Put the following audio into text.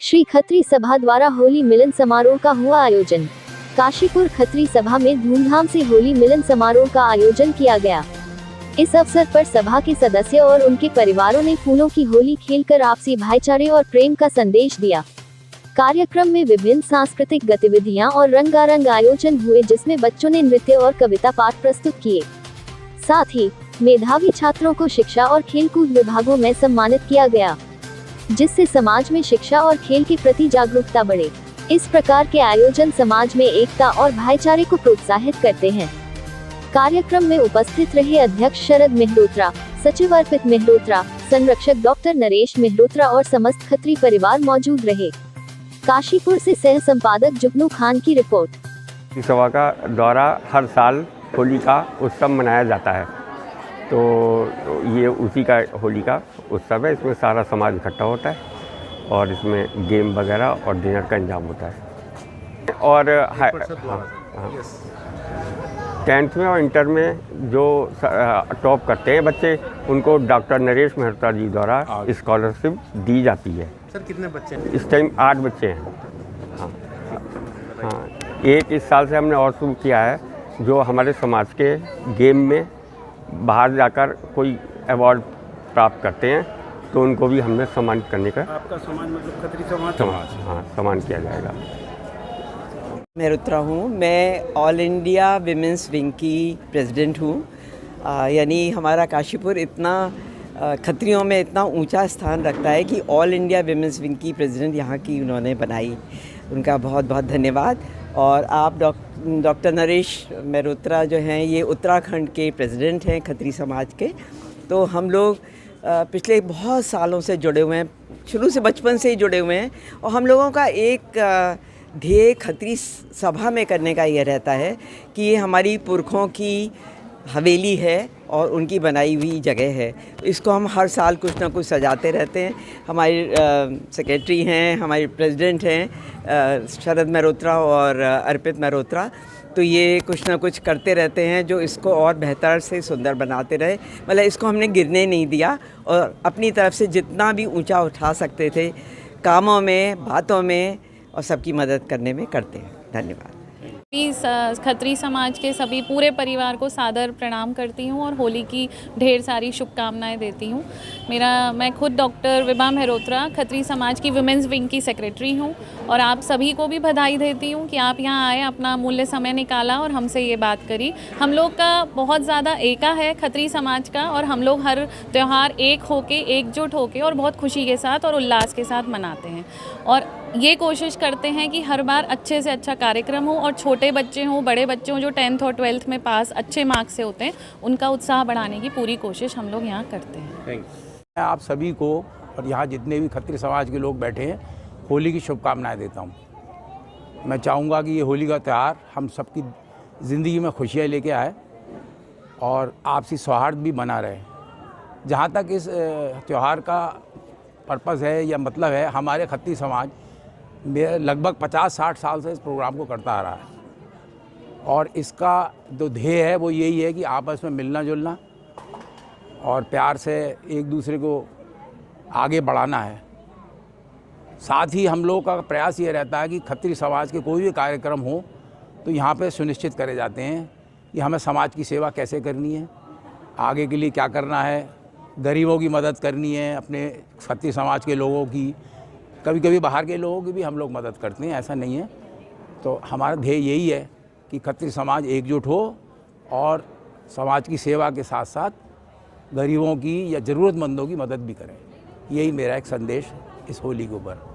श्री खत्री सभा द्वारा होली मिलन समारोह का हुआ आयोजन। काशीपुर खत्री सभा में धूमधाम से होली मिलन समारोह का आयोजन किया गया। इस अवसर पर सभा के सदस्य और उनके परिवारों ने फूलों की होली खेलकर आपसी भाईचारे और प्रेम का संदेश दिया। कार्यक्रम में विभिन्न सांस्कृतिक गतिविधियां और रंगारंग आयोजन हुए, जिसमें बच्चों ने नृत्य और कविता पाठ प्रस्तुत किए। साथ ही मेधावी छात्रों को शिक्षा और खेलकूद विभागों में सम्मानित किया गया, जिससे समाज में शिक्षा और खेल के प्रति जागरूकता बढ़े। इस प्रकार के आयोजन समाज में एकता और भाईचारे को प्रोत्साहित करते हैं। कार्यक्रम में उपस्थित रहे अध्यक्ष शरद मेहरोत्रा, सचिव अर्पित मेहरोत्रा, संरक्षक डॉक्टर नरेश मेहरोत्रा और समस्त खत्री परिवार मौजूद रहे। काशीपुर से सह संपादक जुगनू खान की रिपोर्ट। सभा का द्वारा हर साल होली का उत्सव मनाया जाता है, तो ये उसी का होली का उत्सव है। इसमें सारा समाज इकट्ठा होता है और इसमें गेम वगैरह और डिनर का इंतजाम होता है। और 10th में और इंटर में जो टॉप करते हैं बच्चे, उनको डॉक्टर नरेश मेहरोत्रा जी द्वारा स्कॉलरशिप दी जाती है। सर कितने बच्चे हैं? इस टाइम 8 बच्चे हैं। हाँ, एक इस साल से हमने और शुरू किया है, जो हमारे समाज के गेम में बाहर जाकर कोई अवार्ड प्राप्त करते हैं, तो उनको भी हमने सम्मानित करने का। आपका समाज मतलब खत्री समाज? हाँ, सम्मान किया जाएगा। मेहरोत्रा हूँ, मैं ऑल इंडिया विमेंस विंग की प्रेसिडेंट हूँ। यानी हमारा काशीपुर इतना खत्रियों में इतना ऊंचा स्थान रखता है कि ऑल इंडिया विमेंस विंग की प्रेसिडेंट यहाँ की उन्होंने बनाई। उनका बहुत बहुत धन्यवाद। और आप डॉक्टर नरेश मेहरोत्रा जो हैं, ये उत्तराखंड के प्रेसिडेंट हैं खत्री समाज के। तो हम लोग पिछले बहुत सालों से जुड़े हुए हैं, शुरू से बचपन से ही जुड़े हुए हैं। और हम लोगों का एक ध्येय खत्री सभा में करने का ये रहता है कि ये हमारी पुरखों की हवेली है और उनकी बनाई हुई जगह है। इसको हम हर साल कुछ ना कुछ सजाते रहते हैं। हमारी सेक्रेटरी हैं, हमारी प्रेसिडेंट हैं शरद मेहरोत्रा और अर्पित मेहरोत्रा, तो ये कुछ ना कुछ करते रहते हैं जो इसको और बेहतर से सुंदर बनाते रहे। मतलब इसको हमने गिरने नहीं दिया और अपनी तरफ से जितना भी ऊंचा उठा सकते थे कामों में, बातों में और सबकी मदद करने में करते हैं। धन्यवाद। खत्री समाज के सभी पूरे परिवार को सादर प्रणाम करती हूँ और होली की ढेर सारी शुभकामनाएं देती हूँ। मैं खुद डॉक्टर विभा मेहरोत्रा खत्री समाज की वुमेंस विंग की सेक्रेटरी हूँ और आप सभी को भी बधाई देती हूँ कि आप यहाँ आए, अपना अमूल्य समय निकाला और हमसे ये बात करी। हम लोग का बहुत ज़्यादा एका है खत्री समाज का, और हम लोग हर त्यौहार एक होके, एकजुट होके और बहुत खुशी के साथ और उल्लास के साथ मनाते हैं। और ये कोशिश करते हैं कि हर बार अच्छे से अच्छा कार्यक्रम हो और छोटे बच्चे हों, बड़े बच्चे हों जो 10th और 12th में पास अच्छे मार्क्स से होते हैं, उनका उत्साह बढ़ाने की पूरी कोशिश हम लोग यहाँ करते हैं। मैं आप सभी को और यहाँ जितने भी खत्री समाज के लोग बैठे हैं, होली की शुभकामनाएं देता हूँ। मैं चाहूँगा कि ये होली का त्यौहार हम सबकी ज़िंदगी में खुशियाँ लेके आए और आपसी सौहार्द भी बना रहे। जहाँ तक इस त्यौहार का पर्पज़ है या मतलब है, हमारे खत्री समाज में लगभग 50-60 साल से इस प्रोग्राम को करता आ रहा है और इसका जो ध्येय है वो यही है कि आपस में मिलना जुलना और प्यार से एक दूसरे को आगे बढ़ाना है। साथ ही हम लोगों का प्रयास ये रहता है कि खत्री समाज के कोई भी कार्यक्रम हो तो यहाँ पे सुनिश्चित करे जाते हैं कि हमें समाज की सेवा कैसे करनी है, आगे के लिए क्या करना है, गरीबों की मदद करनी है, अपने खत्री समाज के लोगों की, कभी कभी बाहर के लोगों की भी हम लोग मदद करते हैं, ऐसा नहीं है। तो हमारा ध्येय यही है कि खत्री समाज एकजुट हो और समाज की सेवा के साथ साथ गरीबों की या ज़रूरतमंदों की मदद भी करें। यही मेरा एक संदेश इस होली के ऊपर।